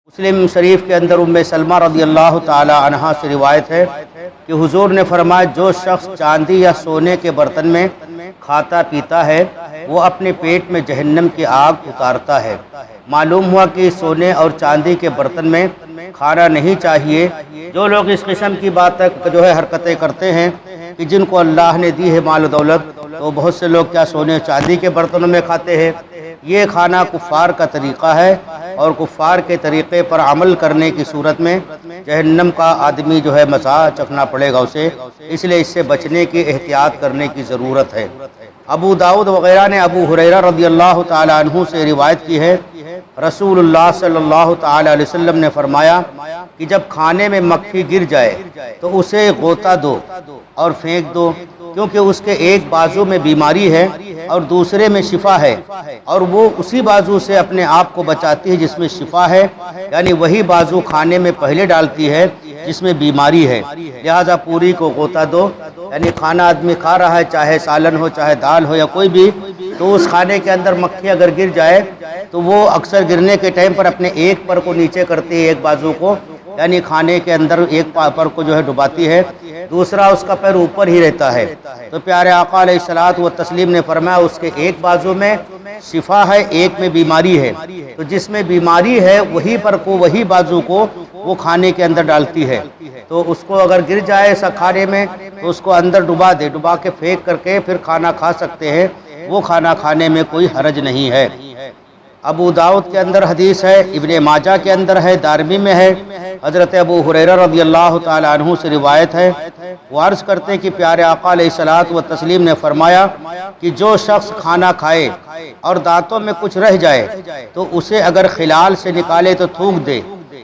مسلم شریف کے اندر ام سلمہ رضی اللہ تعالی عنہا سے روایت ہے کہ حضور نے فرمایا جو شخص چاندی یا سونے کے برتن میں کھاتا پیتا ہے وہ اپنے پیٹ میں جہنم کی آگ اتارتا ہے۔ معلوم ہوا کہ سونے اور چاندی کے برتن میں کھانا نہیں چاہیے۔ جو لوگ اس قسم کی بات حرکتیں کرتے ہیں کہ جن کو اللہ نے دی ہے مال و دولت، تو بہت سے لوگ کیا سونے چاندی کے برتنوں میں کھاتے ہیں۔ یہ کھانا کفار کا طریقہ ہے اور کفار کے طریقے پر عمل کرنے کی صورت میں جہنم کا آدمی مزہ چکھنا پڑے گا اسے، اس لیے اس سے بچنے کی احتیاط کرنے کی ضرورت ہے۔ ابو داؤد وغیرہ نے ابو ہریرہ رضی اللہ تعالی عنہ سے روایت کی ہے، رسول اللہ صلی اللہ تعالی علیہ وسلم نے فرمایا کہ جب کھانے میں مکھی گر جائے تو اسے غوطہ دو اور پھینک دو، کیونکہ اس کے ایک بازو میں بیماری ہے اور دوسرے میں شفا ہے، اور وہ اسی بازو سے اپنے آپ کو بچاتی ہے جس میں شفا ہے، یعنی وہی بازو کھانے میں پہلے ڈالتی ہے جس میں بیماری ہے، لہذا پوری کو غوطہ دو۔ یعنی کھانا آدمی کھا رہا ہے، چاہے سالن ہو چاہے دال ہو یا کوئی بھی، تو اس کھانے کے اندر مکھی اگر گر جائے تو وہ اکثر گرنے کے ٹائم پر اپنے ایک پر کو نیچے کرتی ہے، ایک بازو کو، یعنی کھانے کے اندر ایک پر کو ڈباتی ہے، دوسرا اس کا پیر اوپر ہی رہتا ہے۔ تو پیارے آقا علیہ الصلوۃ والتسلیم نے فرمایا اس کے ایک بازو میں شفا ہے، ایک میں بیماری ہے، تو جس میں بیماری ہے وہی پر کو وہی بازو کو وہ کھانے کے اندر ڈالتی ہے، تو اس کو اگر گر جائے ایسا کھانے میں تو اس کو اندر ڈبا دے، ڈبا کے پھینک کر کے پھر کھانا کھا سکتے ہیں، وہ کھانا کھانے میں کوئی حرج نہیں ہے۔ ابو داؤد کے اندر حدیث ہے، ابن ماجہ کے اندر ہے، دارمی میں ہے، حضرت ابو ہریرہ رضی اللہ تعالی عنہ سے روایت ہے، وہ عرض کرتے کہ پیارے آقا علیہ الصلوۃ والتسلیم نے فرمایا کہ جو شخص کھانا کھائے اور دانتوں میں کچھ رہ جائے تو اسے اگر خلال سے نکالے تو تھوک دے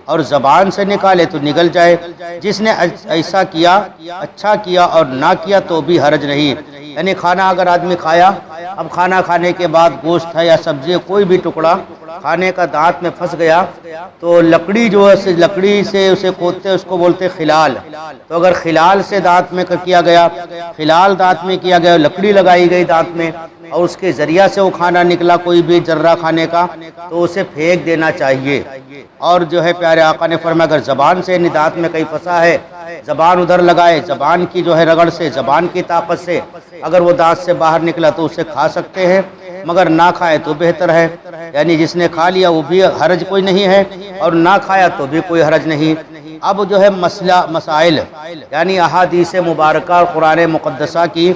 اور زبان سے نکالے تو نگل جائے، جس نے ایسا کیا اچھا کیا اور نہ کیا تو بھی حرج نہیں۔ یعنی کھانا اگر آدمی کھایا، اب کھانا کھانے کے بعد گوشت ہے یا سبزی کوئی بھی ٹکڑا کھانے کا دانت میں پھنس گیا تو لکڑی لکڑی سے اسے کھودتے اس کو بولتے خلال، تو اگر خلال سے دانت میں کیا گیا، خلال دانت میں کیا گیا، لکڑی لگائی گئی دانت میں اور اس کے ذریعہ سے وہ کھانا نکلا کوئی بھی ذرہ کھانے کا، تو اسے پھینک دینا چاہیے۔ اور پیارے آقا نے فرمایا اگر زبان سے دانت میں کہیں پھنسا ہے، زبان ادھر لگائے، زبان کی رگڑ سے، زبان کی طاقت سے اگر وہ دانت سے باہر نکلا تو اسے کھا سکتے ہیں، مگر نہ کھائے تو بہتر ہے۔ یعنی جس نے کھا لیا وہ بھی حرج کوئی نہیں ہے اور نہ کھایا تو بھی کوئی حرج نہیں۔ اب مسائل یعنی احادیث مبارکہ اور قرآن مقدسہ کی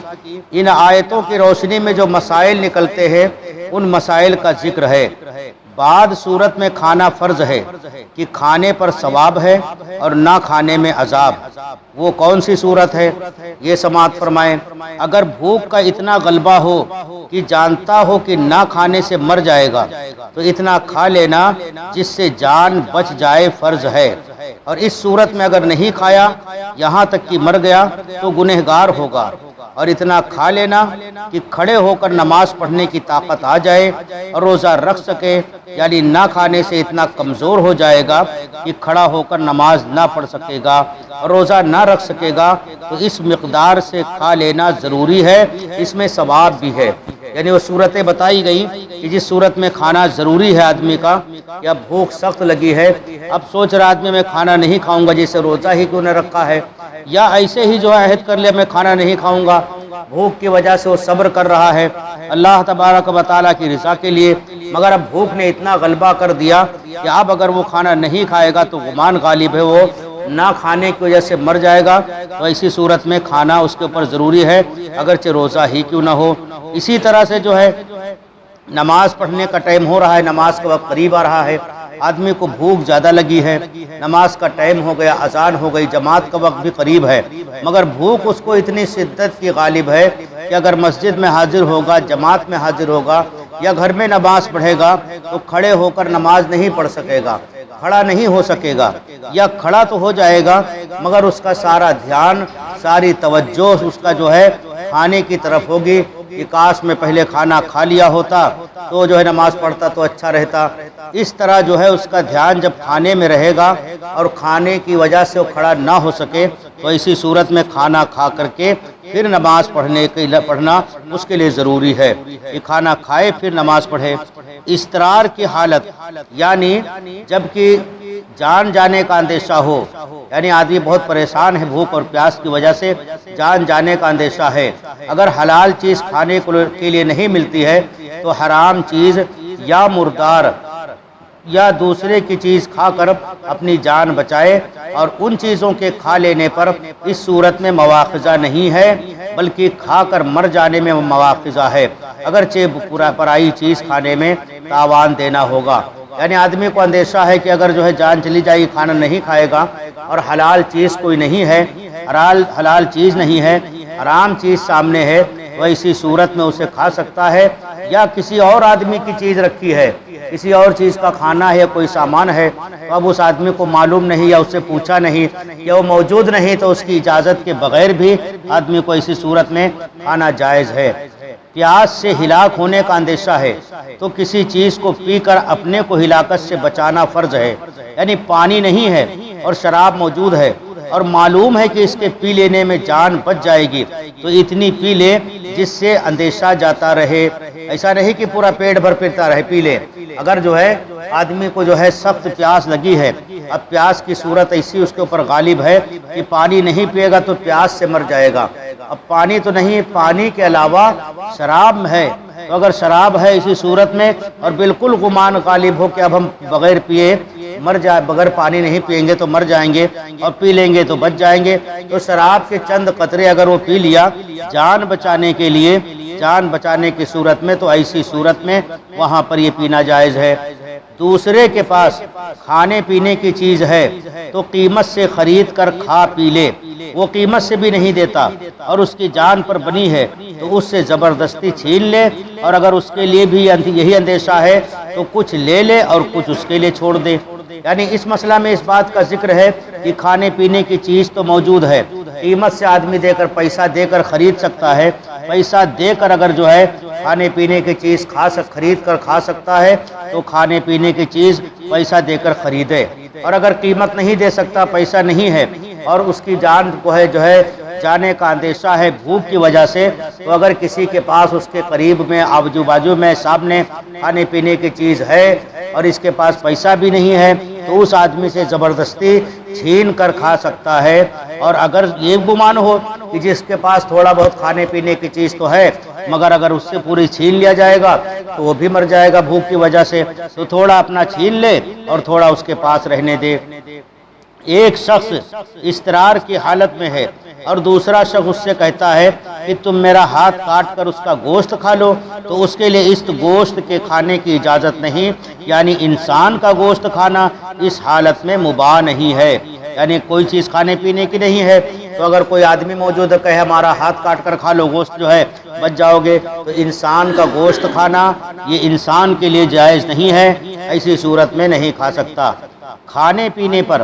ان آیتوں کی روشنی میں جو مسائل نکلتے ہیں ان مسائل کا ذکر ہے۔ بعد صورت میں کھانا فرض ہے کہ کھانے پر ثواب ہے اور نہ کھانے میں عذاب، وہ کون سی صورت ہے یہ سماعت فرمائیں۔ اگر بھوک کا اتنا غلبہ ہو کہ جانتا ہو کہ نہ کھانے سے مر جائے گا تو اتنا کھا لینا جس سے جان بچ جائے فرض ہے، اور اس صورت میں اگر نہیں کھایا یہاں تک کہ مر گیا تو گنہگار ہوگا، اور اتنا کھا لینا کہ کھڑے ہو کر نماز پڑھنے کی طاقت آ جائے اور روزہ رکھ سکے، یعنی نہ کھانے سے اتنا کمزور ہو جائے گا کہ کھڑا ہو کر نماز نہ پڑھ سکے گا اور روزہ نہ رکھ سکے گا، تو اس مقدار سے کھا لینا ضروری ہے، اس میں ثواب بھی ہے۔ یعنی وہ صورتیں بتائی گئی کہ جس صورت میں کھانا ضروری ہے آدمی کا، یا بھوک سخت لگی ہے، اب سوچ رہا آدمی میں کھانا نہیں کھاؤں گا جیسے روزہ ہی کیوں نہ رکھا ہے، یا ایسے ہی عہد کر لیا میں کھانا نہیں کھاؤں گا، بھوک کی وجہ سے وہ صبر کر رہا ہے اللہ تبارک و تعالیٰ کی رضا کے لیے، مگر اب بھوک نے اتنا غلبہ کر دیا کہ اب اگر وہ کھانا نہیں کھائے گا تو گمان غالب ہے وہ نہ کھانے کی وجہ سے مر جائے گا، تو ایسی صورت میں کھانا اس کے اوپر ضروری ہے اگرچہ روزہ ہی کیوں نہ ہو۔ اسی طرح سے نماز پڑھنے کا ٹائم ہو رہا ہے، نماز کا وقت قریب آ رہا ہے، آدمی کو بھوک زیادہ لگی ہے، نماز کا ٹائم ہو گیا، اذان ہو گئی، جماعت کا وقت بھی قریب ہے، مگر بھوک اس کو اتنی شدت کی غالب ہے کہ اگر مسجد میں حاضر ہوگا، جماعت میں حاضر ہوگا یا گھر میں نماز پڑھے گا تو کھڑے ہو کر نماز نہیں پڑھ سکے گا، کھڑا نہیں ہو سکے گا، یا کھڑا تو ہو جائے گا مگر اس کا سارا دھیان، ساری توجہ اس کا کھانے کی طرف ہوگی کہ کاش میں پہلے کھانا کھا لیا ہوتا تو نماز پڑھتا تو اچھا رہتا۔ اس طرح اس کا دھیان جب کھانے میں رہے گا اور کھانے کی وجہ سے وہ کھڑا نہ ہو سکے تو اسی صورت میں کھانا کھا کر کے پھر نماز پڑھنا اس کے لیے ضروری ہے کہ کھانا کھائے پھر نماز پڑھے۔ اضطرار کی حالت یعنی جبکہ جان جانے کا اندیشہ ہو، یعنی آدمی بہت پریشان ہے بھوک اور پیاس کی وجہ سے، جان جانے کا اندیشہ ہے، اگر حلال چیز کھانے کے لیے نہیں ملتی ہے تو حرام چیز یا مردار یا دوسرے کی چیز کھا کر اپنی جان بچائے، اور ان چیزوں کے کھا لینے پر اس صورت میں مواخذہ نہیں ہے بلکہ کھا کر مر جانے میں مواخذہ ہے، اگرچہ پرائی چیز کھانے میں تاوان دینا ہوگا۔ یعنی آدمی کو اندیشہ ہے کہ اگر جو ہے جان چلی جائے گی، کھانا نہیں کھائے گا اور حلال چیز کوئی نہیں ہے، حلال چیز نہیں ہے، حرام چیز سامنے ہے، تو اسی صورت میں اسے کھا سکتا ہے، یا کسی اور آدمی کی چیز رکھی ہے، کسی اور چیز کا کھانا ہے یا کوئی سامان ہے، تو اب اس آدمی کو معلوم نہیں یا اس سے پوچھا نہیں یا وہ موجود نہیں، تو اس کی اجازت کے بغیر بھی آدمی کو اسی صورت میں کھانا جائز ہے۔ پیاس سے ہلاک ہونے کا اندیشہ ہے تو کسی چیز کو پی کر اپنے کو ہلاکت سے بچانا فرض ہے، یعنی پانی نہیں ہے اور شراب موجود ہے اور معلوم ہے کہ اس کے پی لینے میں جان بچ جائے گی، تو اتنی پی لے جس سے اندیشہ جاتا رہے، ایسا نہیں کہ پورا پیٹ بھر پیتا رہے، پی لے۔ اگر جو ہے آدمی کو جو ہے سخت پیاس لگی ہے، اب پیاس کی صورت ایسی اس کے اوپر غالب ہے کہ پانی نہیں پیے گا تو پیاس سے مر جائے گا، اب پانی تو نہیں، پانی کے علاوہ شراب ہے، تو اگر شراب ہے اسی صورت میں اور بالکل گمان غالب ہو کہ اب ہم بغیر پیے بغیر پانی نہیں پئیں گے تو مر جائیں گے اور پی لیں گے تو بچ جائیں گے، تو شراب کے چند قطرے اگر وہ پی لیا جان بچانے کے لیے، جان بچانے کی صورت میں، تو ایسی صورت میں وہاں پر یہ پینا جائز ہے۔ دوسرے کے پاس کھانے پینے کی چیز ہے تو قیمت سے خرید کر کھا پی لے، وہ قیمت سے بھی نہیں دیتا اور اس کی جان پر بنی ہے تو اس سے زبردستی چھین لے، اور اگر اس کے لیے بھی یہی اندیشہ ہے تو کچھ لے لے اور کچھ اس کے لیے چھوڑ دے۔ یعنی اس مسئلہ میں اس بات کا ذکر ہے کہ کھانے پینے کی چیز تو موجود ہے، قیمت سے آدمی دے کر، پیسہ دے کر خرید سکتا ہے، پیسہ دے کر اگر جو ہے کھانے پینے کی چیز خرید کر کھا سکتا ہے تو کھانے پینے کی چیز پیسہ دے کر خریدے، اور اگر قیمت نہیں دے سکتا، پیسہ نہیں ہے اور اس کی جان کو ہے جو ہے جانے کا اندیشہ ہے بھوک کی وجہ سے، تو اگر کسی کے پاس اس کے قریب میں آجو باجو میں سامنے کھانے پینے کی چیز ہے اور اس کے پاس پیسہ بھی نہیں ہے تو اس آدمی سے زبردستی چھین کر کھا سکتا ہے، اور اگر یہ گمان ہو کہ جس کے پاس تھوڑا بہت کھانے پینے کی چیز تو ہے مگر اگر اس سے پوری چھین لیا جائے گا تو وہ بھی مر جائے گا بھوک کی وجہ سے، تو تھوڑا اپنا چھین لے اور تھوڑا اس کے پاس رہنے دے۔ ایک شخص اضطرار کی حالت میں ہے اور دوسرا شخص اس سے کہتا ہے کہ تم میرا ہاتھ کاٹ کر اس کا گوشت کھا لو، تو اس کے لیے اس گوشت کے کھانے کی اجازت نہیں، یعنی انسان کا گوشت کھانا اس حالت میں مباح نہیں ہے، یعنی کوئی چیز کھانے پینے کی نہیں ہے، تو اگر کوئی آدمی موجود ہے کہے ہمارا ہاتھ کاٹ کر کھا لو، گوشت جو ہے بچ جاؤ گے، تو انسان کا گوشت کھانا یہ انسان کے لیے جائز نہیں ہے، ایسی صورت میں نہیں کھا سکتا۔ کھانے پینے پر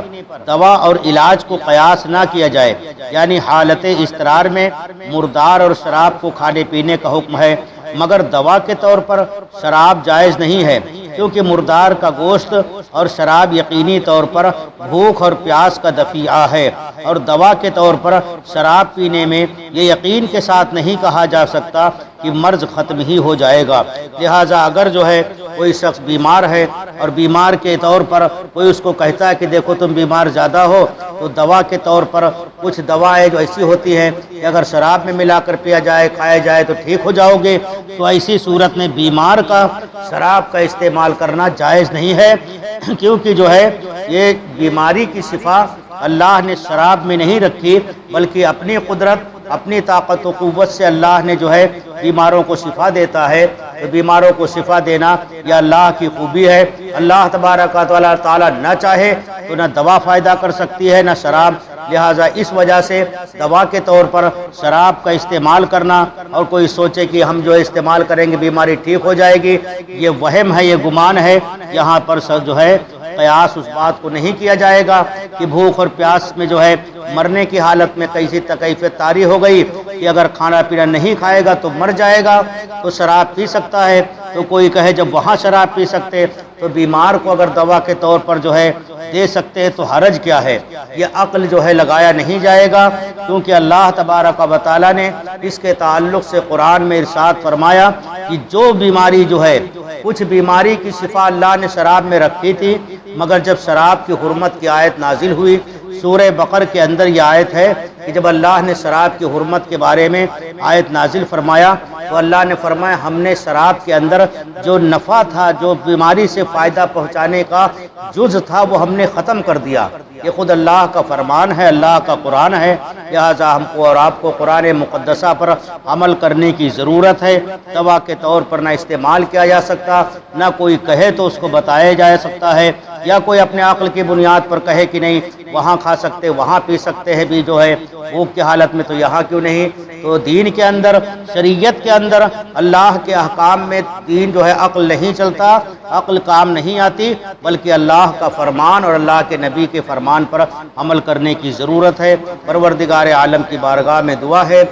دوا اور علاج کو قیاس نہ کیا جائے، یعنی حالت اضطرار میں مردار اور شراب کو کھانے پینے کا حکم ہے، مگر دوا کے طور پر شراب جائز نہیں ہے، کیونکہ مردار کا گوشت اور شراب یقینی طور پر بھوک اور پیاس کا دفیعہ ہے، اور دوا کے طور پر شراب پینے میں یہ یقین کے ساتھ نہیں کہا جا سکتا کہ مرض ختم ہی ہو جائے گا، لہٰذا اگر جو ہے کوئی شخص بیمار ہے اور بیمار کے طور پر کوئی اس کو کہتا ہے کہ دیکھو تم بیمار زیادہ ہو، تو دوا کے طور پر کچھ دوائیں جو ایسی ہوتی ہیں کہ اگر شراب میں ملا کر پیا جائے، کھایا جائے تو ٹھیک ہو جاؤ گے، تو ایسی صورت میں بیمار کا شراب کا استعمال کرنا جائز نہیں ہے، کیونکہ جو ہے یہ بیماری کی شفا اللہ نے شراب میں نہیں رکھی، بلکہ اپنی قدرت، اپنی طاقت و قوت سے اللہ نے جو ہے بیماروں کو شفا دیتا ہے، تو بیماروں کو شفا دینا یہ اللہ کی خوبی ہے۔ اللہ تبارک و تعالی نہ چاہے تو نہ دوا فائدہ کر سکتی ہے نہ شراب، لہٰذا اس وجہ سے دوا کے طور پر شراب کا استعمال کرنا اور کوئی سوچے کہ ہم جو استعمال کریں گے بیماری ٹھیک ہو جائے گی، یہ وہم ہے، یہ گمان ہے، یہاں پر جو ہے قیاس اس بات کو نہیں کیا جائے گا کہ بھوک اور پیاس میں جو ہے مرنے کی حالت میں کیسی تکلیف طاری ہو گئی کہ اگر کھانا پینا نہیں کھائے گا تو مر جائے گا تو شراب پی سکتا ہے، تو کوئی کہے جب وہاں شراب پی سکتے تو بیمار کو اگر دوا کے طور پر جو ہے دے سکتے ہیں تو حرج کیا ہے، یہ عقل جو ہے لگایا نہیں جائے گا، کیونکہ اللہ تبارک و تعالی نے اس کے تعلق سے قرآن میں ارشاد فرمایا کہ جو بیماری جو ہے، کچھ بیماری کی شفا اللہ نے شراب میں رکھی تھی مگر جب شراب کی حرمت کی آیت نازل ہوئی، سورہ بقر کے اندر یہ آیت ہے کہ جب اللہ نے شراب کی حرمت کے بارے میں آیت نازل فرمایا تو اللہ نے فرمایا ہم نے شراب کے اندر جو نفع تھا، جو بیماری سے فائدہ پہنچانے کا جز تھا، وہ ہم نے ختم کر دیا۔ یہ خود اللہ کا فرمان ہے، اللہ کا قرآن ہے، لہٰذا ہم کو اور آپ کو قرآن مقدسہ پر عمل کرنے کی ضرورت ہے۔ دوا کے طور پر نہ استعمال کیا جا سکتا، نہ کوئی کہے تو اس کو بتایا جا سکتا ہے، یا کوئی اپنے عقل کی بنیاد پر کہے کہ نہیں وہاں کھا سکتے وہاں پی سکتے ہیں بھی جو ہے بھوک کی حالت میں، تو یہاں کیوں نہیں؟ تو دین کے اندر، شریعت کے اندر، اللہ کے احکام میں دین جو ہے عقل نہیں چلتا، عقل کام نہیں آتی، بلکہ اللہ کا فرمان اور اللہ کے نبی کے فرمان پر عمل کرنے کی ضرورت ہے۔ پروردگار عالم کی بارگاہ میں دعا ہے